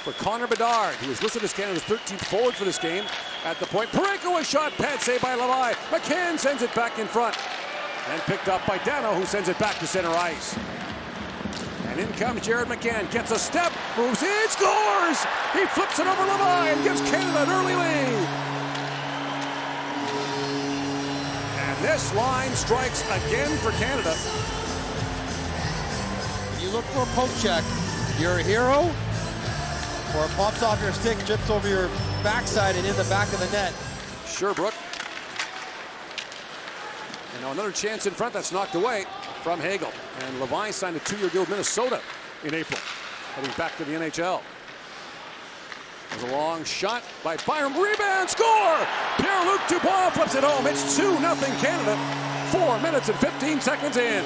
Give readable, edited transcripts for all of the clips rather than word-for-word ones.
for Connor Bedard, who is listed as Canada's 13th forward for this game. At the point, Pareko, a shot, pad save by Levi. McCann sends it back in front. And picked up by Dano, who sends it back to center ice. And in comes Jared McCann, gets a step, moves in, scores! He flips it over Levi and gives Canada an early lead. And this line strikes again for Canada. You look for a poke check. You're a hero, or it pops off your stick, drips over your backside and in the back of the net. Sherbrooke. And now another chance in front that's knocked away from Hagel. And Levi signed a 2-year deal with Minnesota in April, heading back to the NHL. There's a long shot by Byram. Rebound, score! Pierre-Luc Dubois flips it home. It's 2-0 Canada. 4 minutes and 15 seconds in.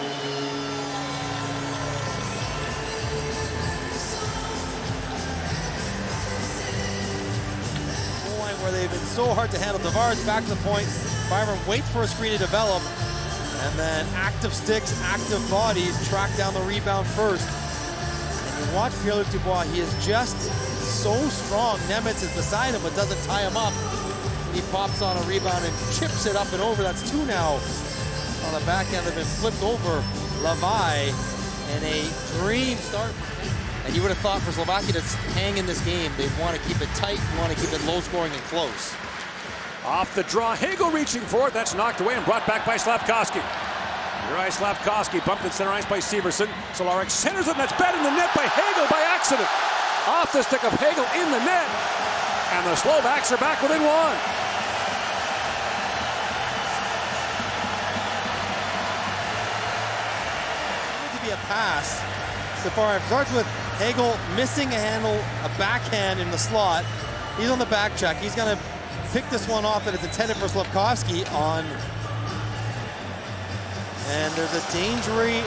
Where they've been so hard to handle. Tavares back to the point. Byram waits for a screen to develop. And then active sticks, active bodies track down the rebound first. And you watch Pierre-Luc Dubois, he is just so strong. Nemitz is beside him but doesn't tie him up. He pops on a rebound and chips it up and over. That's 2 now. On the back end, they've been flipped over. Levi and a dream start. And you would have thought for Slovakia to hang in this game, they'd want to keep it tight, want to keep it low scoring and close. Off the draw, Hagel reaching for it. That's knocked away and brought back by Slafkovsky. Juraj Slafkovsky bumped in center ice by Severson. Solaric centers it, and that's batted in the net by Hagel by accident. Off the stick of Hagel in the net. And the Slovaks are back within 1. To be a pass. Safari starts with Hagel missing a handle, a backhand in the slot. He's on the back check. He's going to pick this one off that is intended for Slafkovsky on. And there's a danger in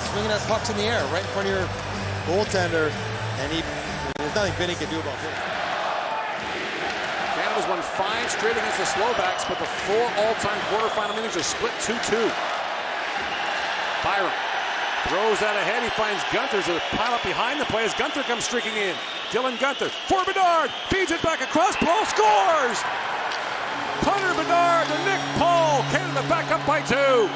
swinging that pucks in the air right in front of your goaltender. And there's nothing Vinny can do about it. Canada's won 5 straight against the Slovaks, but the 4 all-time quarterfinal innings are split 2-2. Byram throws that ahead. He finds Gunther. There's a pile up behind the play as Gunther comes streaking in. Dylan Gunther for Bedard. Feeds it back across. Paul scores! Connor Bedard to Nick Paul. Canada back up by 2.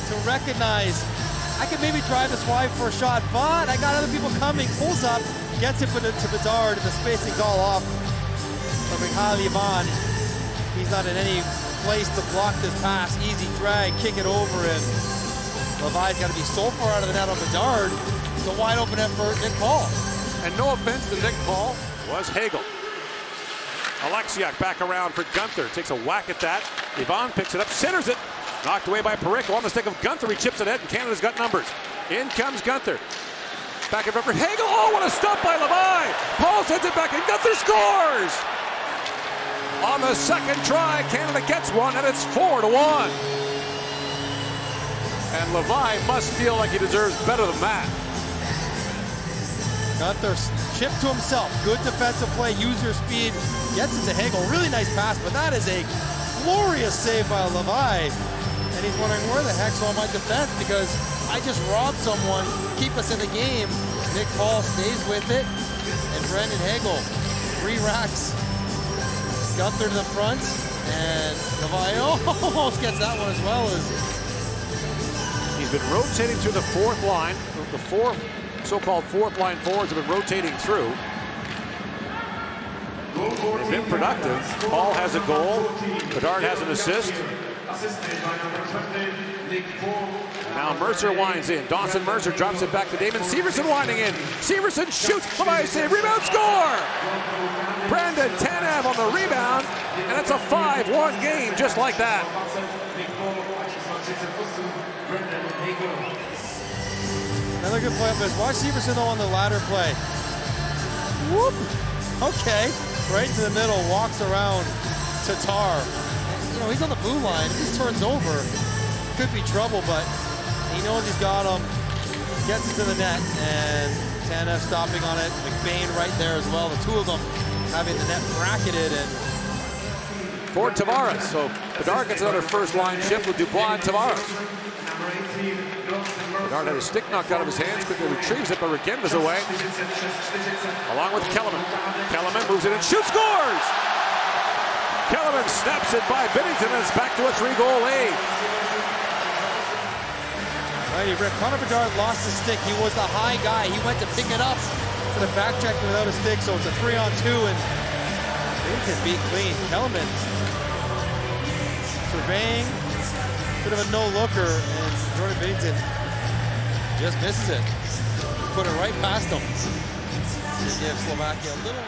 To recognize, I could maybe drive this wide for a shot, but I got other people coming. Pulls up, gets it to Bedard, and the spacing's all off from Mikhail Ivan. He's not in any place to block this pass. Easy drag, kick it over, and Levi's got to be so far out of the net on Bedard. It's a wide open net for Nick Paul. And no offense to Nick Paul, was Hagel. Alexiak back around for Gunther. Takes a whack at that. Ivan picks it up, centers it. Knocked away by Pareko on the stick of Gunther. He chips it ahead, and Canada's got numbers. In comes Gunther. Back and forth for Hagel. Oh, what a stop by Levi. Paul sends it back, and Gunther scores! On the second try, Canada gets one, and it's 4-1. And Levi must feel like he deserves better than that. Gunther chipped to himself. Good defensive play. Use your speed. Gets it to Hagel. Really nice pass, but that is a glorious save by Levi. And he's wondering, where the heck's all my defense? Because I just robbed someone. Keep us in the game. Nick Paul stays with it. And Brendan Hagel, 3 racks. Gunther to the front, and Levi almost gets that one as well. He's been rotating through the 4th line. The 4 so-called 4th line forwards have been rotating through. They've been productive. Paul has a goal. Bedard has an assist. Now Mercer winds in. Dawson Mercer drops it back to Damon Severson winding in. Severson shoots. Levi save. Rebound, score! Brandon Tanev on the rebound, and it's a 5-1 game just like that. Another good play up this. Watch Severson though on the ladder play. Whoop! Okay. Right to the middle, walks around Tatar. You know, he's on the blue line. If he turns over, could be trouble, but he knows he's got him. Gets it to the net, and Tanev stopping on it. McBain right there as well. The 2 of them having the net bracketed. And for Tavares. So Bedard gets another first line shift with Dubois and Tavares. Bedard had his stick knocked out of his hands, quickly retrieves it, but Regenda's away. Along with Kellerman. Kellerman moves it and shoots, scores! Kellerman snaps it by Binnington, and it's back to a 3-goal lead. Righty, Rick. Connor Bedard lost his stick. He was the high guy. He went to pick it up to the back check without a stick, so it's a 3-on-2, and Binnington beat clean. Kellerman surveying, bit of a no-looker, and Jordan Binnington just misses it. Put it right past him to give Slovakia a little.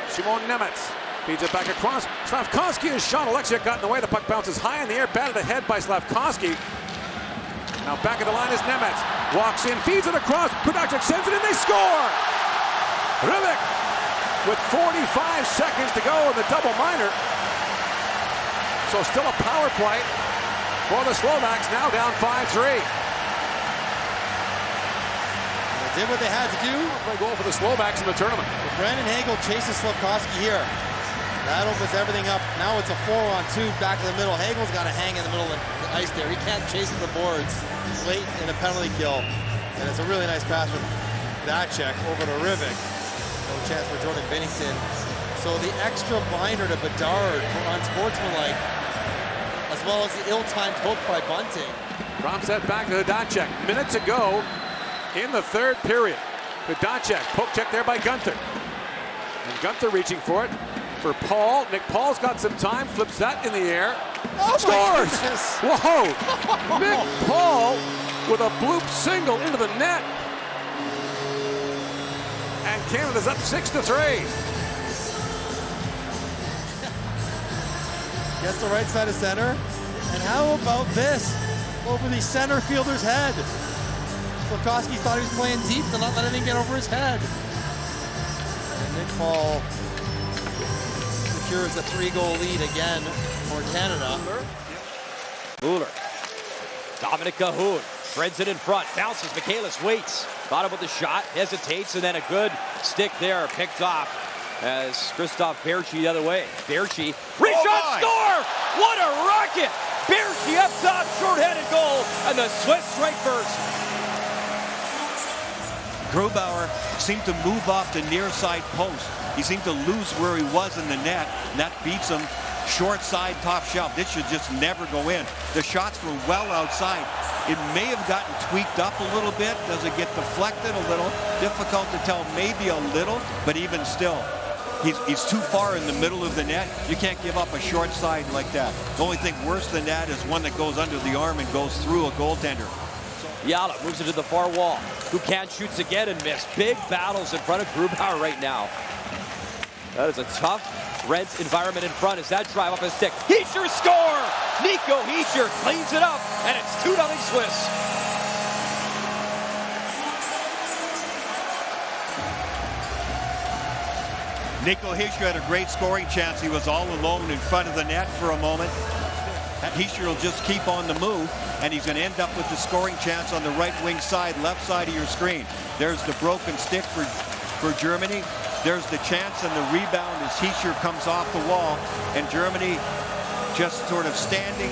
Simon Nemec feeds it back across. Slavkovsky is shot. Alexiak got in the way. The puck bounces high in the air, batted ahead by Slavkovsky. Now back at the line is Nemec. Walks in, feeds it across. Kudacek sends it in, they score! Rivik with 45 seconds to go in the double minor. So still a power play for the Slovaks, now down 5-3. They did what they had to do. Play goal for the Slovaks in the tournament. Brandon Hagel chases Slavkovsky here. That opens everything up. Now it's a 4-on-2 back in the middle. Hagel's got to hang in the middle of the ice there. He can't chase the boards late in a penalty kill. And it's a really nice pass from Kudacek over to Rivik. No chance for Jordan Binnington. So the extra binder to Bedard for unsportsmanlike, as well as the ill-timed hook by Bunting. Drops that back to Kudacek. Minute to go in the third period. Kudacek, poke check there by Gunther. And Gunther reaching for it for Paul. Nick Paul's got some time, flips that in the air. Oh, scores! Whoa! Nick Paul with a bloop single into the net. And Canada's up 6-3. Gets the right side of center. And how about this? Over the center fielder's head. Slavkovsky thought he was playing deep to not let anything get over his head. And Nick Paul secures a 3-goal lead again for Canada. Mueller. Dominic Cahoon threads it in front. Bounces. Michaelis waits. Thought about the shot. Hesitates. And then a good stick there. Picked off as Christoph Berchi the other way. Berchi. Reshot score! What a rocket! Berchi up top. Short-handed goal. And the Swiss strike first. Grubauer seemed to move off the near side post. He seemed to lose where he was in the net, and that beats him short side, top shelf. This should just never go in. The shots were well outside. It may have gotten tweaked up a little bit. Does it get deflected a little? Difficult to tell, maybe a little, but even still, he's too far in the middle of the net. You can't give up a short side like that. The only thing worse than that is one that goes under the arm and goes through a goaltender. Yala moves it to the far wall. Buchan shoots again and missed. Big battles in front of Grubauer right now. That is a tough Reds environment in front as that drive off a stick. Hischier score! Nico Hischier cleans it up, and it's 2-0 Swiss. Nico Hischier had a great scoring chance. He was all alone in front of the net for a moment. Hischier will just keep on the move, and he's going to end up with the scoring chance on the right wing side, left side of your screen. There's the broken stick for Germany. There's the chance and the rebound as Hischier comes off the wall, and Germany just sort of standing,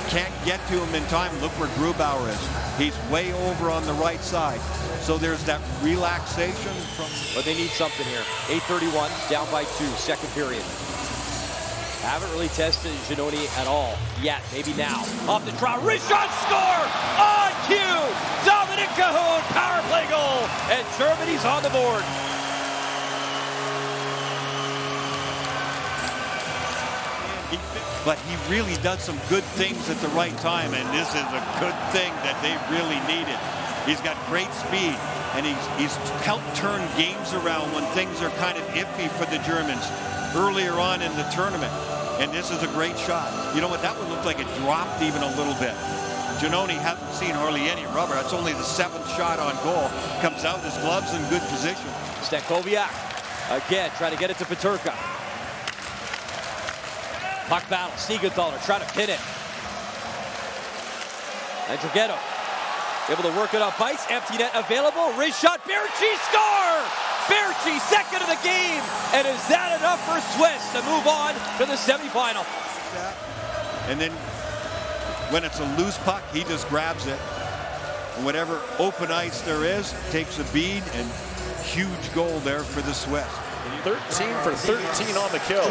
can't get to him in time. Look where Grubauer is. He's way over on the right side. So there's that relaxation from... But they need something here. 8:31, down by 2, second period. Haven't really tested Giannoni at all yet. Maybe now. Off the draw. Reshot score! On cue! Dominic Cahoon, power play goal! And Germany's on the board. But he really does some good things at the right time, and this is a good thing that they really needed. He's got great speed, and he's helped turn games around when things are kind of iffy for the Germans earlier on in the tournament. And this is a great shot. You know what? That one looked like it dropped even a little bit. Giannoni hasn't seen hardly any rubber. That's only the 7th shot on goal. Comes out, his gloves in good position. Stankowiak again trying to get it to Peterka. Puck battle. Siegenthaler trying to pin it. And Draghetto able to work it up ice. Empty net available. Wrist shot. Berchi score! Berchi second of the game. And is that enough for Swiss to move on to the semifinal? And then When it's a loose puck, he just grabs it. And whatever open ice there is, takes a bead, and huge goal there for the Swiss. 13 for 13 on the kill.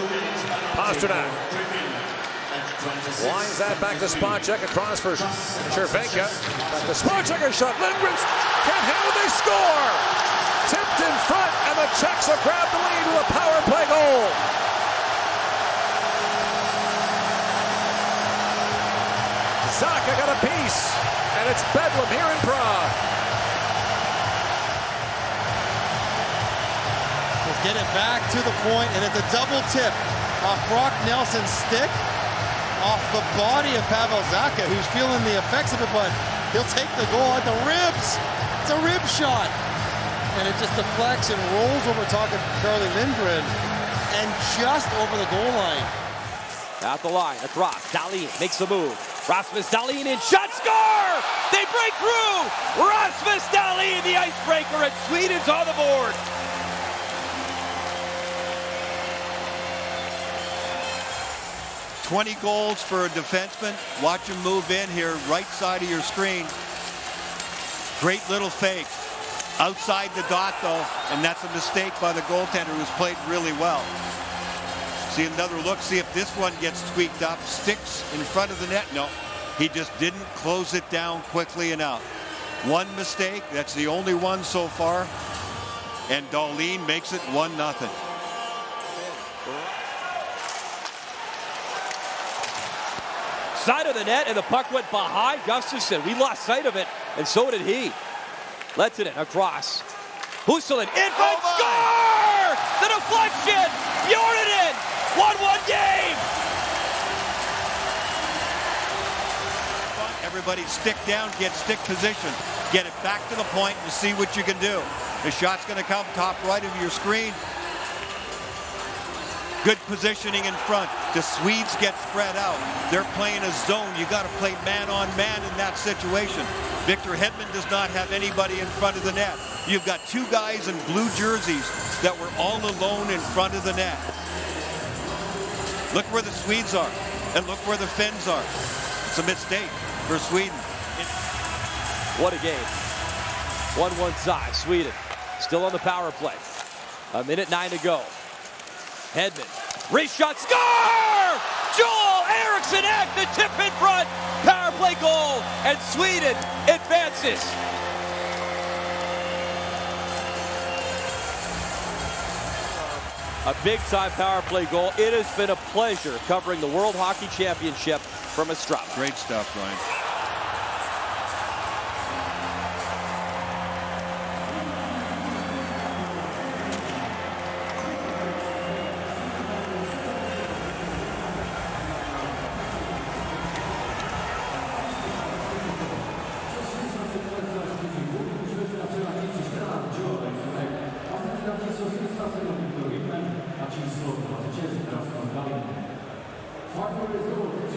Pasternak winds that back to Spacek, across for Chervenka. Back to Spacek, a shot. Lindgren can't handle, they score! Tipped in front, and the Czechs have grabbed the lead with a power play goal. Zaka got a piece, and it's bedlam here in Prague. We'll get it back to the point, and it's a double tip off Brock Nelson's stick, off the body of Pavel Zaka, who's feeling the effects of it, but he'll take the goal at the ribs. It's a rib shot. And it just deflects and rolls over top of Charlie Lindgren and just over the goal line. At the line, across, Dahlin makes the move. Rasmus Dahlin in, shot, score! They break through! Rasmus Dahlin, the icebreaker, and Sweden's on the board. $20 goals for a defenseman. Watch him move in here, right side of your screen. Great little fake. Outside the dot, though, and that's a mistake by the goaltender, who's played really well. See another look, see if this one gets tweaked up. Sticks in front of the net. No, he just didn't close it down quickly enough. One mistake, that's the only one so far, and Dahlin makes it 1-0. Side of the net, and the puck went behind Gustafsson. We lost sight of it, and so did he. Lets it in, across. Husselin, in front, score! The deflection! Bjornen, 1-1 game! Everybody stick down, get stick position. Get it back to the point and see what you can do. The shot's going to come top right of your screen. Good positioning in front. The Swedes get spread out. They're playing a zone. You got to play man on man in that situation. Victor Hedman does not have anybody in front of the net. You've got two guys in blue jerseys that were all alone in front of the net. Look where the Swedes are, and look where the Finns are. It's a mistake for Sweden. What a game. 1-1 tie, Sweden. Still on the power play. 1:09 to go. Hedman, wrist shot, score! Joel Eriksson at the tip in front. Power play goal, and Sweden advances. A big-time power play goal. It has been a pleasure covering the World Hockey Championship from Ostrava. Great stuff, Brian. Farmer is over.